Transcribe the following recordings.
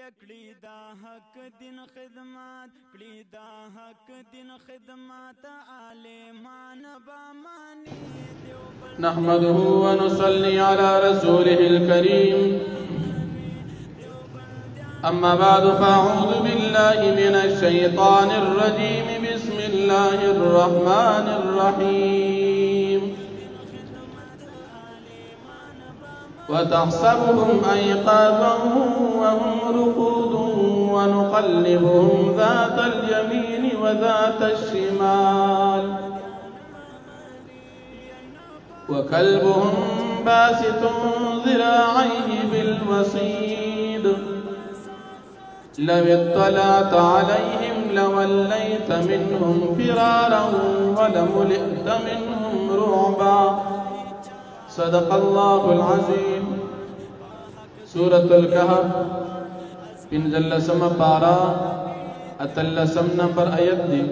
کړي دا حق دین خدمات کړي دا حق دین خدمات عالمان بامانی نحمده ونصلي على رسوله الكريم أما بعد فأعوذ بالله من الشيطان الرجيم بسم الله الرحمن الرحيم وتحسبهم أيقاظا وهم رقود ونقلبهم ذات اليمين وذات الشمال وكلبهم باسط ذراعيه بالوصيد لو اطلعت عليهم لوليت منهم فرارا ولملئت منهم رعبا صدق الله العظيم. سورة الكهف پنځلسم پارا اتلسم نمبر آیت دی.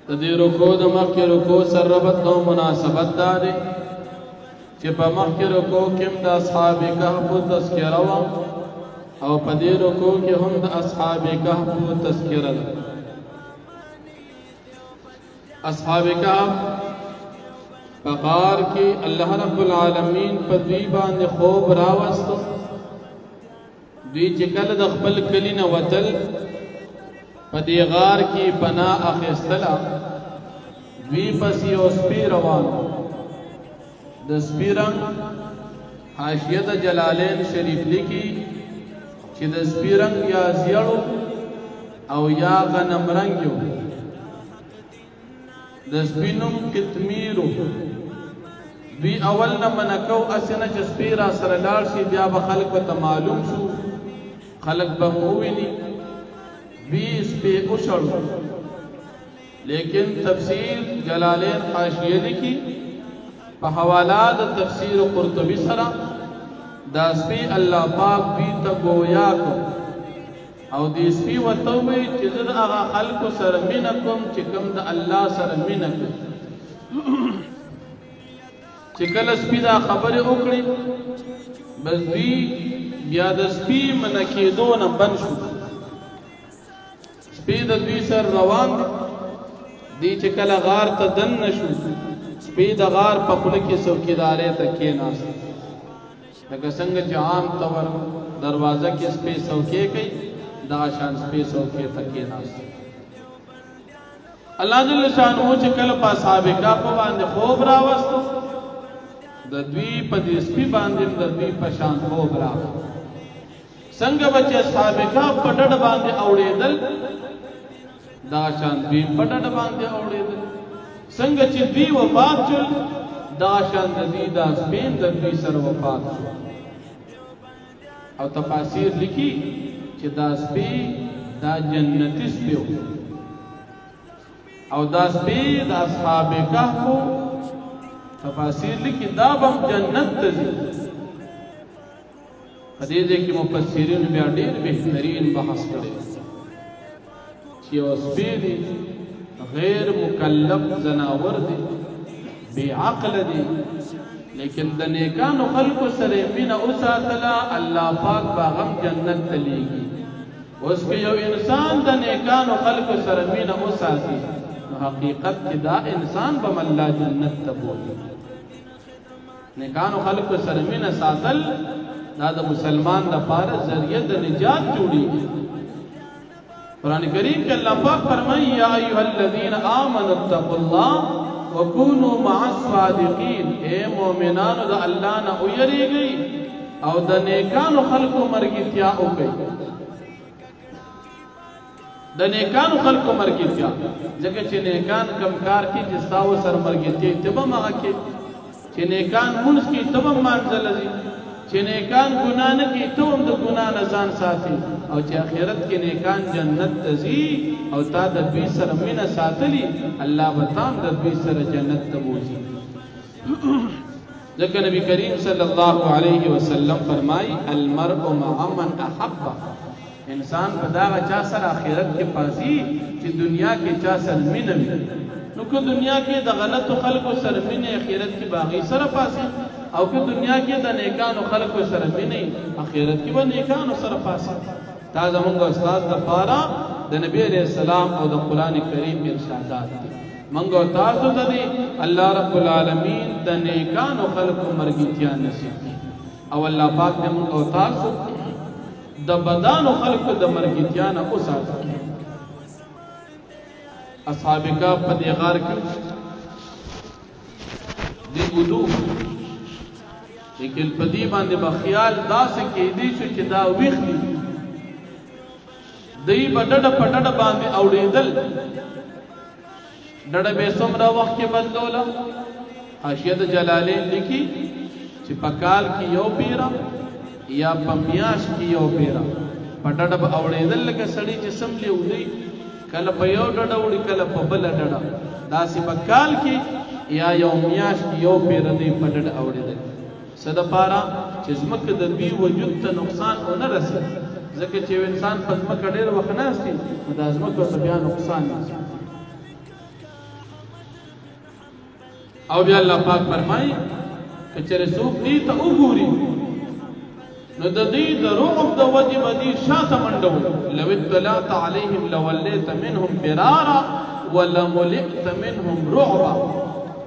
تدی رکو د مخی رکو سر ربط او مناسبت داری چی پا مخی رکو کم دا اصحاب کهف تذکرہ و او پا دی رکو کی هم دا اصحاب کهف تذکرہ دا. اصحاب کهف پغار کی اللہ رب العالمین پا دوی باند خوب راوستو دوی چکل د خپل کلی نه وتل په دې غار کې پناه اخیستله دوی پسې یو سپی روان د سپي رنګ حاشیه د جلالین شریف لیکي چې د سپي رنګ یا زیړو او یا غنم رنګ یو د سپي نوم قطمیرو. دوی اول نه منکو اسنه چې سپي را سره لاړ شي بیا به خلکو ته معلوم شو خلق به وویني دوی سپي وشړو. لیکن تفسیر جلالین حاشیه لیکي په حواله د تفسیر قرطبي سره دا سپي الله پاک دوی ته گویا کو او دې سپي ورته ووایي چې زه د هغه خلکو سره مینه کوم چې کوم د الله سره مینه کوي. چې کله سپي دا خبرې وکړي بس دوی بیا د سپي منع کېدو نه بند شو. سپي د دوی سره روان دی چې کله غار ته دننه شو سپي د غار په خوله کې څوکیدارۍ ته کېناست لکه څنګه چې عام طور دروازه کې سپي څوکۍ کوي دغه شان سپي څوکۍ ته کېناست. الله جل شانه چې کله په اصحاب کهف باندې خوب راوستو د دوی په دې سپي باندې د دوی په شان خوب راغی. څنګه به چې اصحاب کهف په ډډ باندې اوړېدل دا شان دوی په ډډ باندې اوړېدل. څنګه چې دوی وفات شول دا شان د دوی دا سپي د دوی سره وفات شو. او تفاسیر لیکي چې دا سپي دا جنتي سپي و او دا سپي د اصحاب کهف تفاسیر لیکي دا بم جنت ته ځي. په دې ځای کې مفسرین بیا ډېر بهترین بحث کړی چې یو سپي دی غیر مکلف ځناور دی بې عقله دی لیکن د نیکانو خلکو سره مینه وساتله الله پاک به هغه جنت ته لیږي. اوس که یو انسان د نیکانو خلکو سره مینه وساتي نو حقیقت کې دا انسان به الله جنت ته بوځي. نیکانو خلکو سره مینه ساتل دا د مسلمان لپاره ذریعہ د نجات جوړیږي. قرآن کریم کې الله پاک فرمایي یا ایها الذین آمنوا اتقوا الله وکونوا مع الصادقین. اے مؤمنانو د الله نه ویریږئ او د نیکانو خلکو مرګتیا وکړئ. د نیکانو خلکو مرګتیا ځکه چې نیکان کم کار کې چې ستا ورسره مرګتیا ته به هم هغه کې چې نیکان مونځ کې ته به هم مانځله ځي چې نیکان ګناه نه کوي ته هم د ګناه نه ځان ساتي او چې آخرت کې نیکان جنت ته ځي او تا د دوی سره مینه ساتلي الله به تا هم د دوی سره جنت ته بوځي. ځکه نبی کریم صلی الله علیه وسلم فرمایي المرء مع من احب. انسان په دغه چا سره آخرت کې پاسي چې دنیا کې چا سره مینه وي. نو که دنیا کې د غلطو خلکو سره مینه آخرت کې باغی سره پاسي او که دنیا کې د نیکانو خلکو سره مینه اخرت کې به نیکانو سره پاسه دا زمونږ استاد د پاره د نبی علیہ السلام او د قران کریم ارشادات دي منګو تاسو ته دي الله رب العالمین د نیکانو خلکو مرګتیا نصیب او الله پاک دې منګو تاسو د بدانو خلکو د مرګتیا نه اوساتو اصحاب کا پدې غار کې دی ودو لیکن پدې باندې بخیال داسې کې دي چې دا ویخ دي دی بډډ پټډ باندې اوړېدل ډډ به څومره وخت کې بدلوله حاشیه د جلالین لیکي چې پکال کې یو پیرا یا پمیاش کې یو پیرا پټډ به اوړېدل لکه سړی چې سملی ودی کله په یو ډډ وړي کله په بل ډډ داسې پکال کې یا یو میاش کې یو پیرا دی پټډ اوړېدل صد پارا چې زمکه د دوی وجود ته نقصان نه رسي ځکه چې انسان په ځمکه ډېر وخت ناستي نو د ځمکو ته بیا نقصان نشي او بیا الله پاک فرمایي که چېرې څوک دې ته وګوري نو د دې د رعب د وجې به دې شاته منډه وکړي لو اطلعت علیهم لولیت منهم فرارا ولملئت منهم رعبا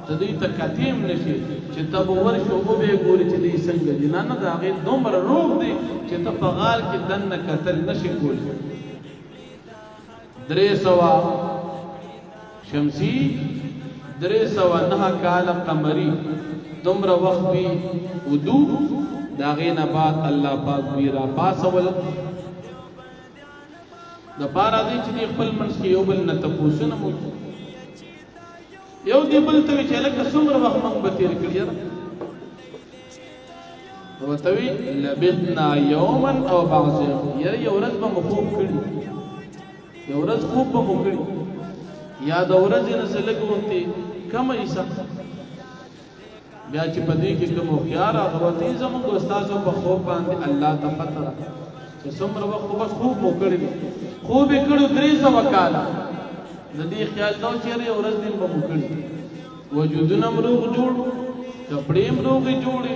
د دې ته کتیم نشي چې ته به ورشو وبې ګوري چې دې څنګه دي نه د هغې دومره روغ دی چې ته په غال کې دننه کتل نشي کولی 300 شمسي 309 کاله قمري دومره وخت وي ودو د هغې نه بعد الله پاک دوی را پاسول د پاره دی چې دوی خپل منځ کې یو بل نه تپوسونه وکړي یو دی بل ته چې لکه څومره وخت موږ به تېر کړي نو ورته وي لبثنا یوما او بعض یوم یاره یو ورځ به مو خوب کړي یو ورځ خوب به مو کړي یا د ورځې نه څه لږ غوندې کمه حصه بیا چې په دې کې کوم هوښیار هغه ورته وي زموږ استازو په خوب باندې الله ته پته ده چې څومره وخت خو بس خوب مو کړي خوب یې کړو 300 کاله د دې خیال دا چې یو ورځ دین به مو کړي وجودونه مروغ جوړ کپړې مروغې جوړې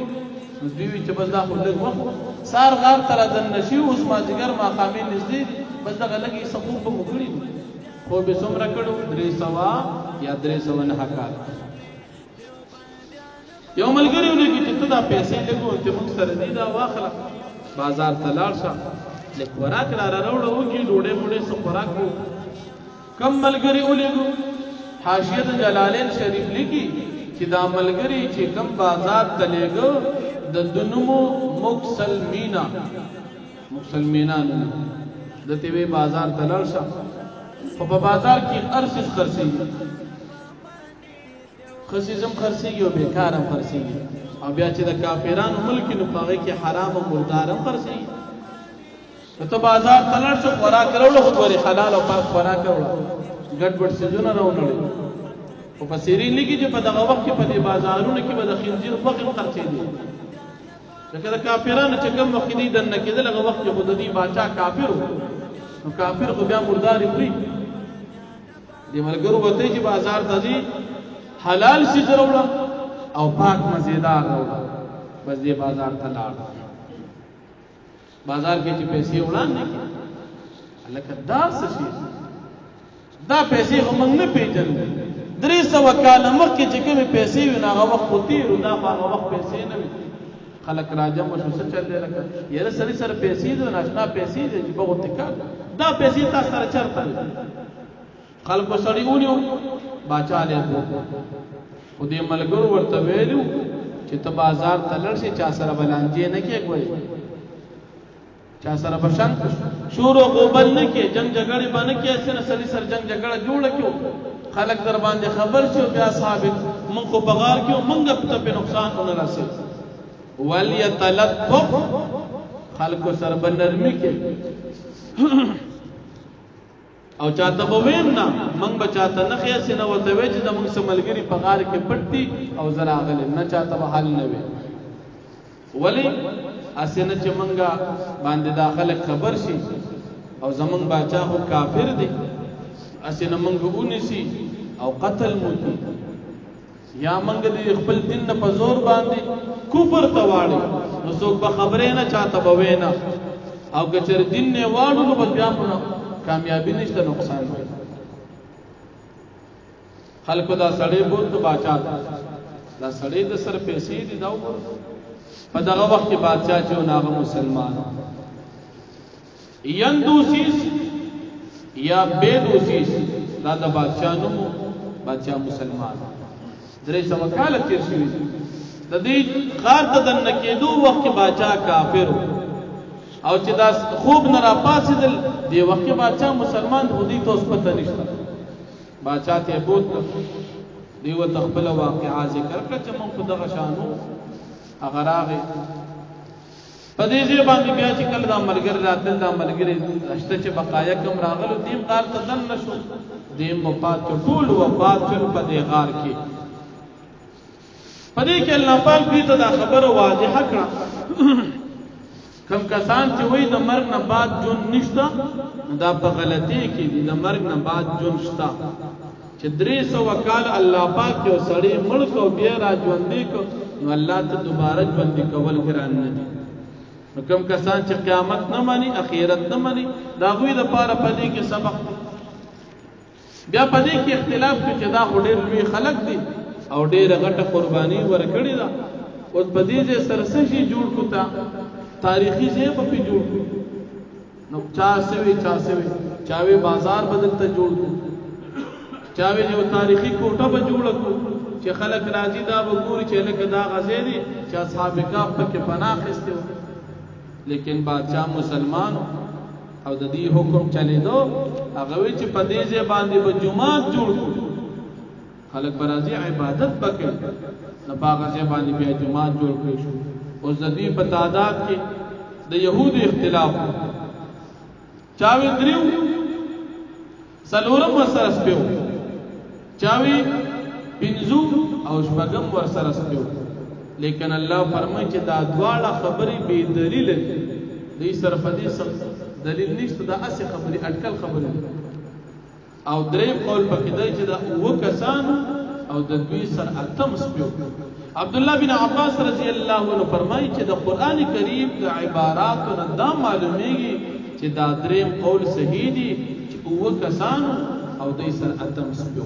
نو دوی وي چې بس دا خو لږ وخت سار غار ته رادننه شي اوس مازدیګر ماښامې نږدې دي بس دغه لږې څه خوب به مو کړي خوب یې څومره کړو 300 یا 309 کاله یو ملګری ولګي چې ته دا پیسې لګو چې موږ سره دي دا واخله بازار ته لاړ شه لږ خوراک را راوړه وکړي ډوډۍ موډۍ څه خوراک وکړو کم ملګری ولګو حاشیه د جلالین شریف لیکي چې دا ملګری چې کم بازار ته لګو د دنمو مکسلمینا د تیوی بازار ته لاړ شه خو په بازار کې ارسس خرڅېږي خصیزم خرڅېږي او بیکارم خرڅېږي او بیا چې د کافرانو ملک نو په هغې کې حرام او مردارم خرڅېږي ته بازار ته لاړ شه خوراک راوړه خو ګورې حلال او پاک خوراک راوړه ګډ وډ څیزونه راونړئ خو په سیرین لیکي چې په دغه وخت کې په دې بازارونو کې به د خنزیر غوښې هم خرڅېدې لکه د کافرانو چې کوم وخت دې دننه کېدل هغه وخت کې خو د دې باچا کافر و نو کافر خو بیا مردارې خوري دې ملګرو به ته چې بازار ته ځي حلال څیز راوړه او پاک مزیدار راوړه بس دې بازار ته لاړ بازار کې چې پیسې وړاندې کړي لکه دا څه شي دا پیسې خو موږ نه پېژنو 300 کاله مخکې چې کومې پیسې وي نو هغه وخت خو تېرو دا خو هغه وخت پیسې نه وي خلک راجمع شو څه چل دی لکه یاره سړي سره پیسې دي ناشنا پیسې دي چې بغوتې کار دا پیسې تا سره چېرته وي خلکو سړي ونیو باچا علیه خو دې ملګرو ورته ویلو چې ته بازار ته لاړ شې چا سره به لانجې نه کېږوئ چا سره به شنګ شور و غوبل نه کې جنګ جګړې به نه کې هسې نه سړي سره جنګ جګړه جوړه کړو خلک در باندې خبر شي بیا اصحاب موږ خو په غار کې موږ ته په نقصان ونه رسېد ولیتلطف خلکو سره به نرمي کې او چاته به ویم نه موږ به چاته نه ښې هسې نه ورته وی چې زموږ څه ملګري په غار کې پټ دي او زه راغلی نه چاته به حل نه وي ولې هسې نه چې موږ باندې دا خلک خبر شي او زموږ باچا خو کافر دی هسې نه موږ ونیسي او قتل مو کړي یا منګ دې خپل دین په زور باندې کفر ته واړي نو څوک به خبرې نه چاته به وینا او که چېرې دین نه واړو نو بس بیا خو کامیابي نشته نقصان دی خلکو دا سړی بوت باچا دا سړی د سر پیسې دي دا په دغه وخت کې بادشاہ چې ناغه مسلمان یندوسیس یا بیدوسیس دا د بادشاہ نوم بادشاہ مسلمان درې سو کال تیر شوی د دې غار ته دننه کېدو وخت کې بادشاہ کافر او چې دا خوب نه را پاسېدل دی وخت کې بادشاہ مسلمان خو دې ته اوس پته نشته بادشاہ ته بوت دی و تخبل واقعا ذکر کړ چې موږ په دغه شانو هغه راغی په دې ځای باندې بیا چې کله دا ملګری راتل دا ملګری رشته چې بقایا کم راغلو دیم غار ته دن نشو دیم وفات ټول وفات شو په دې غار کې په دې کې الله پاک دې ته دا خبره واضحه کړه کم کسان چې وای د مرګ نه بعد جون نشته دا په غلطي کې دي د مرګ نه بعد جون شته چې 300 کال الله پاک یو سړی مړ کو بیا را ژوندې کو نو الله ته دوباره ژوندې کول ګران نه دي نو کم کسان چې قیامت نه مانی اخرت نه مانی دا غوی د پاره پدې کې سبق بیا پدې کې اختلاف چې دا ډېر لوی خلق دي او ډېر غټه قرباني ورکړي دا او پدې چې سرسشي جوړ کوتا تاریخي ځای په جوړ نو چاوي بازار بدلته جوړ چاوي یو تاریخي کوټه به جوړ کو چې خلک راځي دا وګوري چې لکه دا غزې دي چې اصحاب کهف پکې پناه اخیسته لیکن بادشاہ مسلمان او د دې حکم چلیدو هغه وی چې په دې ځای باندې به جمعات جوړ کو خلک برازي عبادت وکړي نه باغ ځای باندې بیا جمعات جوړ کړی شو او د دې په تعداد کې د يهودو اختلاف چاوي دریو سلورم ورسره سپیو چاوي پنځو او شپږم ورسره سپیو لیکن الله فرمایي چې دا دواړه خبرې بے دلیل دي صرف دې دلیل نشته دا اسی خبرې اٹکل خبرې او درې قول پکې دی چې دا و کسان او د دوی سر اتم سپیو عبد الله بن عباس رضی الله عنه فرمایي چې د قران کریم د عباراتو نه دا معلومیږي چې دا دریم قول صحیح دي چې و کسان او دوی سر اتم سپیو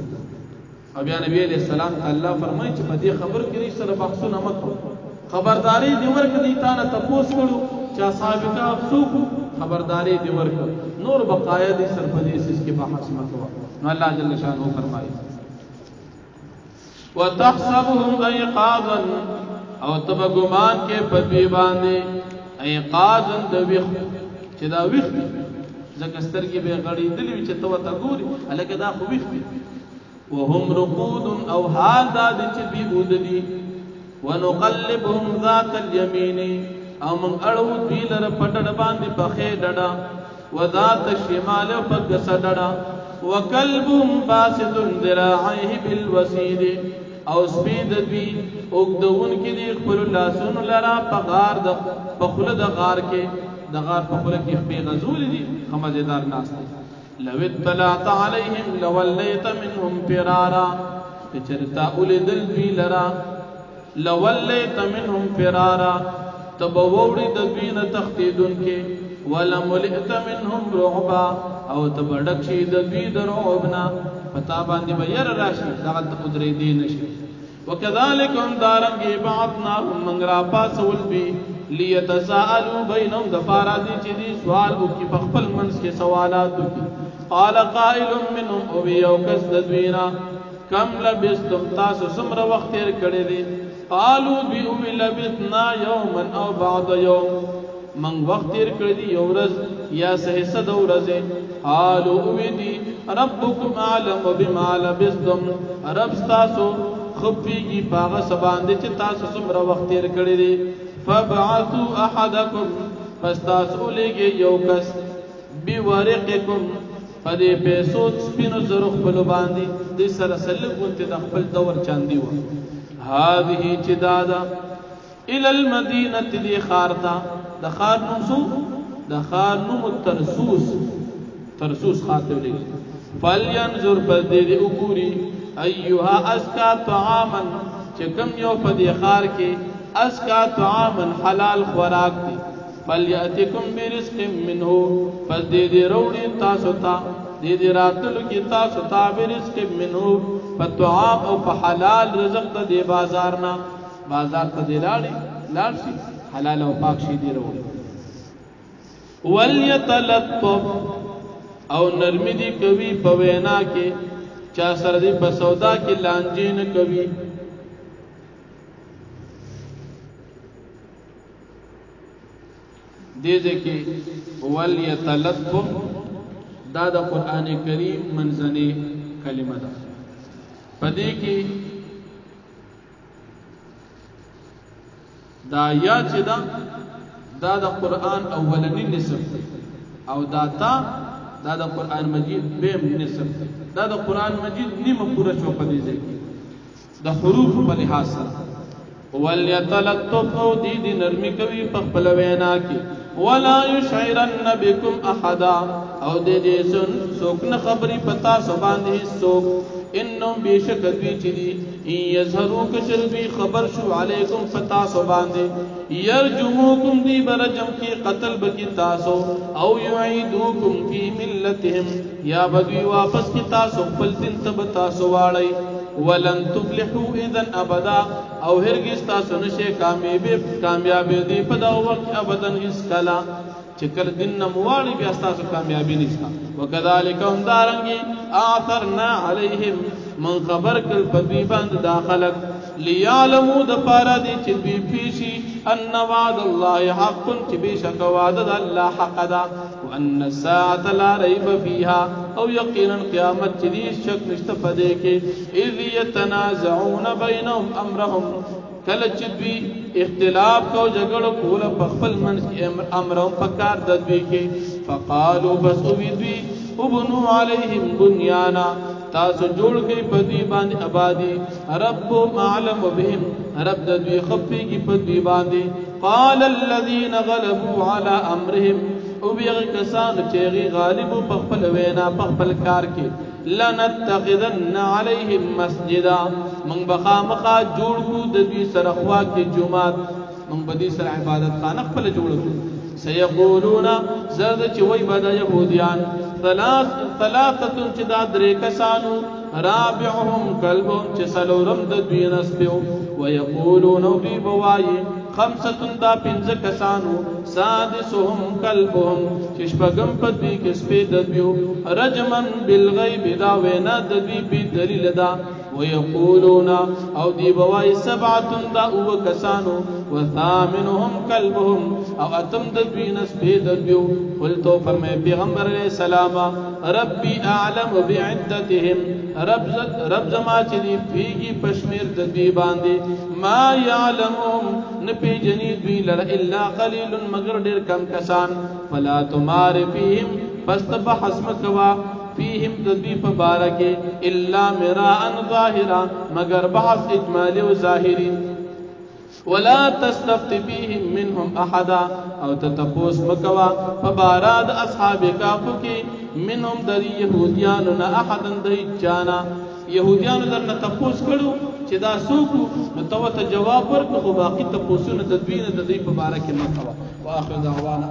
او بیا نبی علیہ السلام الله فرمایي چې په دې خبر کې سره بحثونه مکو خبرداري دی ورکړي تا نه تاسو کړو چې اصحاب کهف څوک خبرداري دی ورکړه نور بقایا دي سر په دې سیس کې بحث مکو نو الله جل شانه فرمایي وتحسبهم ايقاظا او تبغمان کې پدوی باندې ايقاظا د ویخ چې دا ویخ ځکه سترګې به غړې دلی چې تو ته ګوري الکه دا خو ویخ وهم رقود او حال دا چې بي بوددي ونقلبهم ذات اليمين او من اړو دوی لره پټړ باندې پخې ډډا وذات الشمال پګس ډډا وكلبهم باسط ذراعيه بالوسيد او سپید دوی اوګدون کې دی خپل لاسونو لرا پغار د پخله د غار کې د غار پخله کې په غزول دي خمزدار ناس لو اطلعت عليهم لوليت منهم فرارا چرتا اولدل دوی لرا لوليت منهم فرارا تبووړي د دوی نه تختیدون کې ولملئت منهم رعبا او تبډک شي د دوی د رعبنا پتا باندې بیر راشي دغه قدرت دی نشي وكذلك هم دارنګي بعثناهم من را پاسول بي ليتساءلوا بينهم دفارا دي چې دي سوال وکي په خپل منځ کې سوالات وکي قال قائل منهم او يو کس دوینا کم لبستم تاسو سمره وخت تیر کړی دي قالوا بي لبثنا يوما او بعض يوم من وقت تیر کړی دی یو ورځ یا سه د ورځې قالوا ودي ربكم اعلم بما لبثتم رب تاسو خفيږي باغ سباند چې تاسو څومره وخت تیر کړی دی فبعثوا احدكم فاستاسو لګي یو کس بورقكم پدې پیسو سپینو زرو خپل باندې د سره سلګونته د خپل دور چاندي و هذه چې دادا الى المدينه دي خارتا د خار نوسو د خار نوم ترسوس خاطر لګي فلينظر پدې وګوري ایها اسکا طعاما چکم یو پدی خار کې اسکا طعاما حلال خوراک دی فلیاتکم برزق منه پس دې روړي تاسو ته دې راتلو کې تاسو ته برزق منه په طعام او په حلال رزق ته بازار نه بازار ته لاړ شي حلال او پاک شي دې روړي وليتلطف او نرمی دی کوي په وینا کې چا سره دی په سودا کې لانجې نه کوي دې ځکه وليتلطف دا د قران کریم منځنی کلمه ده پدې کې دا یا چې دا د قران اولنی نصف او دا د قران مجید به نصف دا د قران مجید نیمه پوره شو پدې ځکه د حروف په لحاظ سره وليتلطف او دې نرمي کوي په خپل وینا کې ولا يشعرن بكم احدا او دې څوک نه خبري پتا سو باندې څوک انهم بشک دوی چې دي يظهروا کشربي خبر شو علیکم پتا سو باندې يرجموکم دی برجم کی قتل بکی تاسو او يعيدوکم فی ملتهم یا بدوی واپس کی تاسو خپل دین تب تاسو واړی ولن تفلحوا اذا ابدا او هرگز تاسو نشه کامیابی دی په دا وخت ابدا هیڅ کلا چکر دین نموالی بیا تاسو کامیابی نشتا وکذالک هم دارنگی آثرنا علیہم من خبر کل پدوی بند داخلق لیعلمو دا پارا دی چی دوی پیشی ان وعد اللہ حق چی بیشک وعد دا اللہ حق دا وان الساعت لا ریب فیها او یقینا قیامت چی دی شک نشتف دے کے اذ یتنازعون بینهم امرهم کل چدوی اختلاف کو جگڑ کول پخپل منس امرهم پکار ددوی کے فقالو بس اویدوی ابنو علیہم بنیانا تاسو جوڑ گئی پدوی باندی عبادی رب معلم بهم رب ددوی خفی کی پدوی باندی قال الذین غلبوا على امرهم او بیغ کسان چیغی غالب پخپل وینا پخپل کار کے لنتخذن علیہم مسجدا من بخا مخا جوڑ کو ددوی سرخوا کی جماعت من بدی سر عبادت خانہ خپل جوڑ کو سیقولون زرد چوئی بدا یهودیان ثلاثة چدا درے کسانو رابعهم کلبهم چسلورم ددوی نسپیو ویقولون بی بوائی خمسة دا پنز کسانو سادسهم کلبهم چشپگم پدوی کسپی ددویو رجمن بالغیب دا وینا ددوی بی دلیل دا ويقولون او دی بوائی سبعة دا او کسانو وثامنهم کلبهم او اتم ددوی نسپی ددویو قلتو فرمائے پیغمبر علیہ السلام ربی اعلم بعدتهم رب زما چلی پیگی پشمیر ددوی باندی ما یعلمهم نپی جنید بی لر الا قلیل مگر دیر کم کسان فلا تمار فیهم پست بحث مکوا فیهم تدوی پبارکے الا مراء ظاہرا مگر بحث اجمالی و ظاہری ولا تستفت فیهم منهم احدا او تتپوس مکوا پباراد اصحاب کافو کی منهم در یهودیاننا احدا دی جانا یهودیانو در نتپوس کرو چی دا سوکو نتوت جواب ورکو باقی تپوسون تدوین تدوی پبارک مکوا و آخر دعوانا